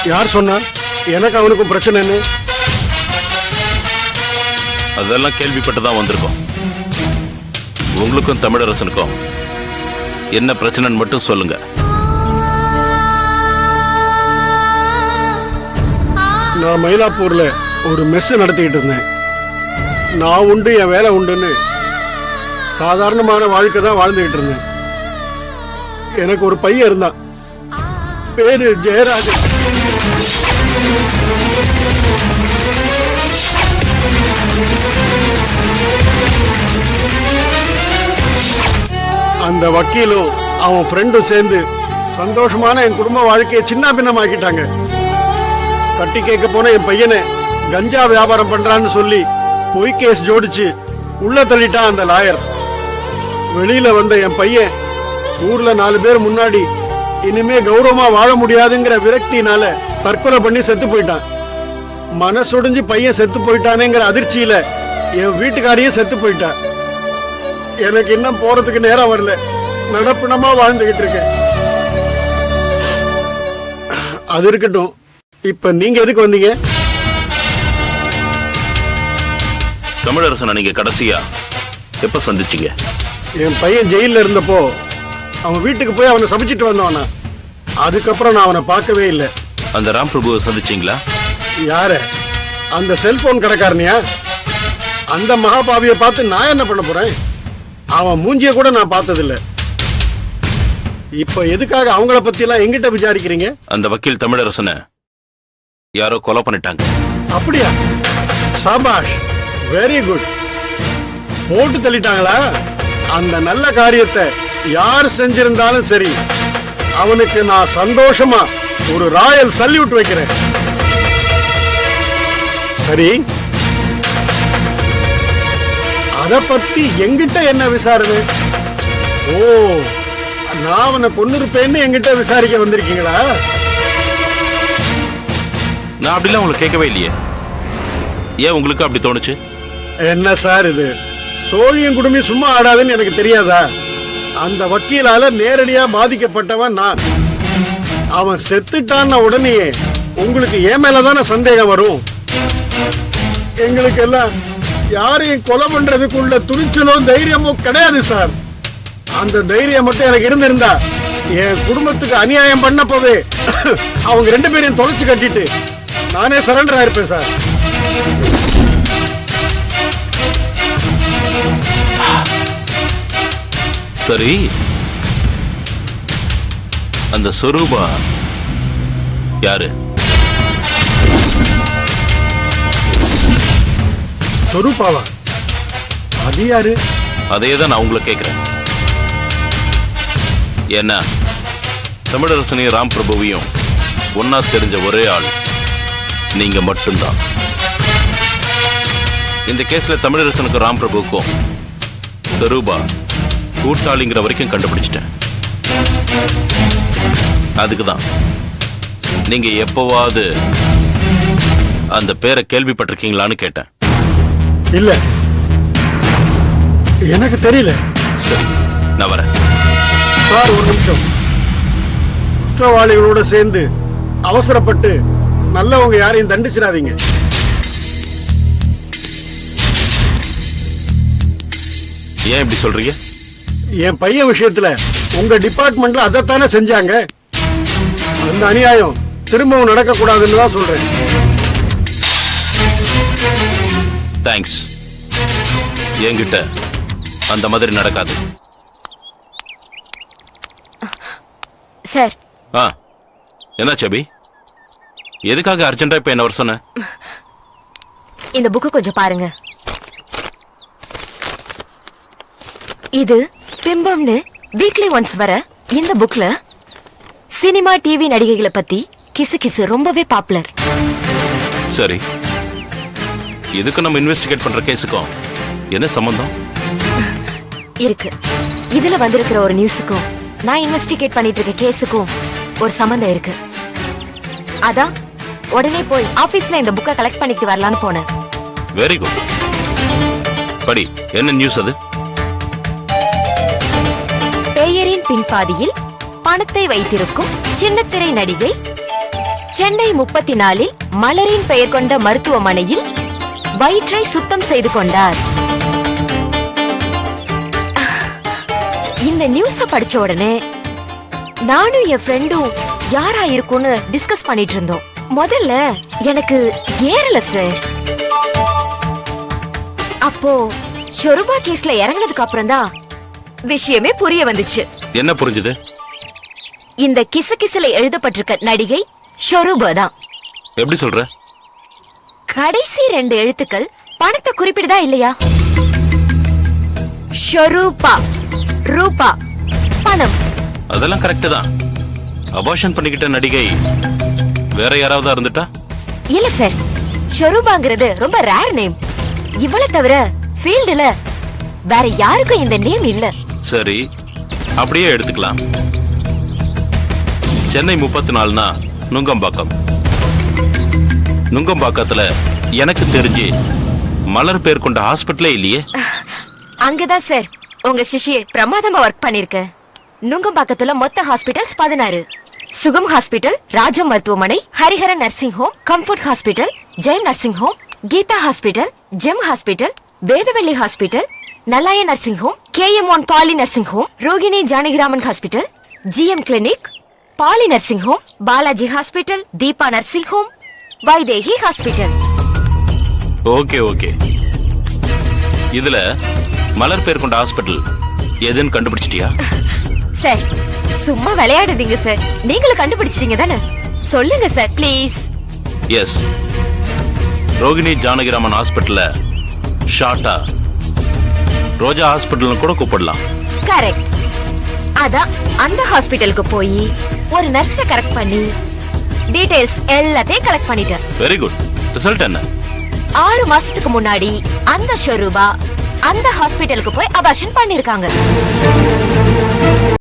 யார் சொன்னா எனக்கு அவனுக்கும் பிரச்சனைன்னு? அதெல்லாம் கேள்விப்பட்டு தான் வந்திருக்கோம். உங்களுக்கும் தமிழரசனுக்கும் என்ன பிரச்சனைன்னு மட்டும் சொல்லுங்க. நான் மயிலாப்பூர்ல ஒரு மெஸ் நடத்திக்கிட்டு இருந்தேன். நான் உண்டு என் வேலை உண்டுன்னு சாதாரணமான வாழ்க்கை தான் வாழ்ந்துகிட்டு இருந்தேன். எனக்கு ஒரு பையன் இருந்தான், பேரு ஜெயராஜன். அந்த வக்கீலும் அவன் ஃப்ரெண்டும் சேர்ந்து சந்தோஷமான என் குடும்ப வாழ்க்கையை சின்ன பின்னமாக்கிட்டாங்க. கட்டி கேட்க போன என் பையனை கஞ்சா வியாபாரம் பண்றான்னு சொல்லி பொய் கேஸ் ஜோடிச்சு உள்ள தள்ளிட்டான் அந்த லாயர். வெளியில வந்த என் பையன் ஊர்ல 4 பேர் முன்னாடி இனிமே கௌரவமா வாழ முடியாதுங்கிற விரக்தினால தற்கொலை பண்ணி செத்து போயிட்டான். மனசொடிஞ்சு பையன் செத்து போயிட்டானேங்கிற அதிர்ச்சியில என் வீட்டுக்காரியும் செத்து போயிட்டான். எனக்கு இன்னும் போறதுக்கு நேரம் வரல. நடப்பினமா வாழ்ந்துகிட்டு இருக்கேன். அது இருக்கட்டும், இப்ப நீங்க எதுக்கு வந்தீங்க? தமிழரசனை நீங்க கடைசியா எப்ப சந்திச்சீங்க? என் பையன் ஜெயில இருந்தப்போ அவன் வீட்டுக்கு போய் அவனை சபிச்சிட்டு வந்தவனா. அதுக்கப்புறம் நான் அவனை பார்க்கவே இல்லை. அந்த ராம் பிரபுவை சந்திச்சீங்களா? யார? அந்த செல்போன் கடைக்காரனியா? அந்த மகாபாவியை பார்த்து நான் என்ன பண்ண போறேன்? அவன் மூஞ்சிய கூட நான் பார்த்ததில்லை. இப்ப எதுக்காக அவங்கள பத்தி எல்லாம் எங்கிட்ட விசாரிக்கிறீங்க? அந்த வக்கீல் தமிழரசனை யாரோ கொலை பண்ணிட்டாங்க. அப்படியா? Shahbaz, very good. போட்டு தள்ளிட்டாங்களா? அந்த நல்ல காரியத்தை யார் செஞ்சிருந்தாலும் சரி, அவனுக்கு நான் சந்தோஷமா ஒரு ராயல் சல்யூட் வைக்கிறேன். சரி, அத பத்தி எங்கிட்ட என்ன விசாரணை? ஓ, நான் அவனை கொன்னிருப்பேன்னு எங்கிட்ட விசாரிக்க வந்திருக்கீங்களா? நான் அப்படிலாம் உங்களுக்கு கேட்கவே இல்லையே. ஏன் உங்களுக்கு அப்படி தோணுச்சு? என்ன சார் இது? தோழியும் குடும்பம் சும்மா ஆடாதுன்னு எனக்கு தெரியாதா? அந்த வக்கீலால நேரடியா பாதிக்கப்பட்டவன் நான். அவன் செத்துட்டான் உடனே உங்களுக்கு ஏன் மேலதான சந்தேகம் வரும்? எங்களுக்கு எல்லாம் யாரையும் கொலை பண்றதுக்குள்ள துணிச்சலோ தைரியமோ கிடையாது சார். அந்த தைரியம் மட்டும் எனக்கு இருந்திருந்தா என் குடும்பத்துக்கு அநியாயம் பண்ணப்பவே அவங்க 2 பேரையும் தொலைச்சு கட்டிட்டு நானே சரண்டர் ஆயிருப்பேன் சார். சரி, அந்த சொரூபா யாரு? சொரூபாவா? அது யாரு? அதே தான் நான் உங்களை கேட்கிறேன். ஏன்னா தமிழரசனையும் ராம் பிரபுவையும் ஒன்னா தெரிஞ்ச ஒரே ஆள் நீங்க மட்டும்தான். இந்த கேஸ்ல தமிழரசனுக்கும் ராம் பிரபுவுக்கும் சொரூபா கூட்டாளிங்கிற வரைக்கும் கண்டுபிடிச்சிட்டேன். அதுக்குதான் நீங்க எப்பவாவது அந்த பேரை கேள்விப்பட்டிருக்கீங்களான்னு கேட்டேன். இல்ல, எனக்கு தெரியல. சரி, நான் வரேன். சார், ஒரு நிமிஷம். குற்றவாளிகளோட சேர்ந்து அவசரப்பட்டு நல்லவங்க யாரையும் தண்டிச்சிடாதீங்க. ஏன் இப்படி சொல்றீங்க? என் பையன் விஷயத்துல உங்க டிபார்ட்மெண்ட்ல அதைத்தானே செஞ்சாங்க. அந்த அநியாயம் திரும்பவும் நடக்க கூடாதுன்னு தான் சொல்றேன். தேங்க்ஸ். என்கிட்ட அந்த மாதிரி நடக்காது. சார். என்ன சபி, எதுக்காக அர்ஜென்டா இப்ப என்ன வர சொன்ன? இந்த புக்கு கொஞ்சம் பாருங்க. இது பிம்பம்னு வீக்லி ஒன்ஸ் வர இந்த புக்ல சினிமா டிவி நடிகைகளை பத்தி கிசு ரொம்பவே பாப்புலர். சரி, இதுக்கு நம்ம இன்வெஸ்டிகேட் பண்ற கேஸுக்கும் என்ன சம்பந்தம் இருக்கு? இதுல வந்திருக்கிற ஒரு நியூஸுக்கும் நான் இன்வெஸ்டிகேட் பண்ணிட்டு இருக்க கேஸுக்கும் ஒரு சம்பந்தம் இருக்கு. அதான் உடனே போய் ஆபீஸ்ல இந்த புக்கை கலெக்ட் பண்ணிட்டு வரலான்னு போனேன். Very good. படி, என்ன நியூஸ் அது? பெயரின் பின்பாதியில் பணத்தை வைத்திருக்கும் சின்னத்திரை நடிகை சென்னை 34 மலரின் பெயர் கொண்ட மருத்துவமனையில் வயிற்றை சுத்தம் செய்து கொண்டார். இந்த நியூஸ படிச்ச உடனே நானும் என் ஃப்ரெண்டும் யாரா இருக்கும்னு டிஸ்கஸ் பண்ணிட்டு இருந்தோம். முதல்ல எனக்கு ஏறல சார். அப்போ ஷொருபா கேஸ்ல இறங்கினதுக்கு அப்புறம் தான் விஷயமே புரிய வந்துச்சு. என்ன புரிஞ்சுது? இந்த கிசுகிசுல எழுதப்பட்டிருக்க நடிகை ஷொருபா தான். எப்படி சொல்ற? கடைசி 2 எழுத்துக்கள் பணத்தை குறிப்பிடுதா இல்லையா? ஷொருபா, ரூபா, பணம். அதெல்லாம் கரெக்ட் தான். அபார்ஷன் பண்ணிக்கிட்ட நடிகை வேற யாராவது இருந்துட்டா? இல்ல சார், ஷொருபாங்கிறது ரொம்ப ரேர் நேம். இவள தவிர ஃபீல்டுல வேற யாருக்கும் இந்த நேம் இல்ல. சரி, அப்படியே எடுத்துக்கலாம். சென்னை 34னா நுங்கம்பாக்கம். நுங்கம்பாக்கத்துல எனக்கு தெரிஞ்சு மலர் பேர் கொண்ட ஹாஸ்பிட்டலே இல்லையே. அங்கதான் சார் உங்க சிஷ்யே பிரமாதமா ஒர்க் பண்ணிருக்க. நுங்கம்பாக்கத்துல மொத்த ஹாஸ்பிட்டல்ஸ் 16. சுகம் ஹாஸ்பிட்டல், ராஜம் மருத்துவமனை, Hariharan nursing home, comfort hospital, Jayam nursing home, Geetha hospital, gem hospital, Vedavalli hospital, நலாய நர்சிங் ஹோம், KM1 பாலி nursing home, Rohini Janakiraman hospital, GM clinic, பாலி nursing home, Balaji hospital, Deepa nursing home, Vaidehi hospital. Okay okay. இதுல மலர் பேர் கொண்ட ஹாஸ்பிட்டல் எதுன்னு கண்டுபிடிச்சிட்டியா? சார் சும்மா விளையாடுதீங்க சார். நீங்களும் கண்டுபிடிச்சிட்டீங்க தானே? சொல்லுங்க sir please. Yes, Rohini Janakiraman ஹாஸ்பிட்டல்ல ஷார்ட்டா ரோஜா ஹாஸ்பிட்டல் கூட கூப்பிடலாம். கரெக்ட். அதான் அந்த ஹாஸ்பிட்டலுக்கு போய் ஒரு நர்ஸை கரெக்ட் பண்ணி டீடைல்ஸ் எல்லாத்தையும் கலெக்ட் பண்ணிட்டேன். Very good. ரிசல்ட் என்ன? 6 மாசத்துக்கு முன்னாடி அந்த ஷொருபா அந்த ஹாஸ்பிட்டலுக்கு போய் அபார்ஷன் பண்ணிருக்காங்க.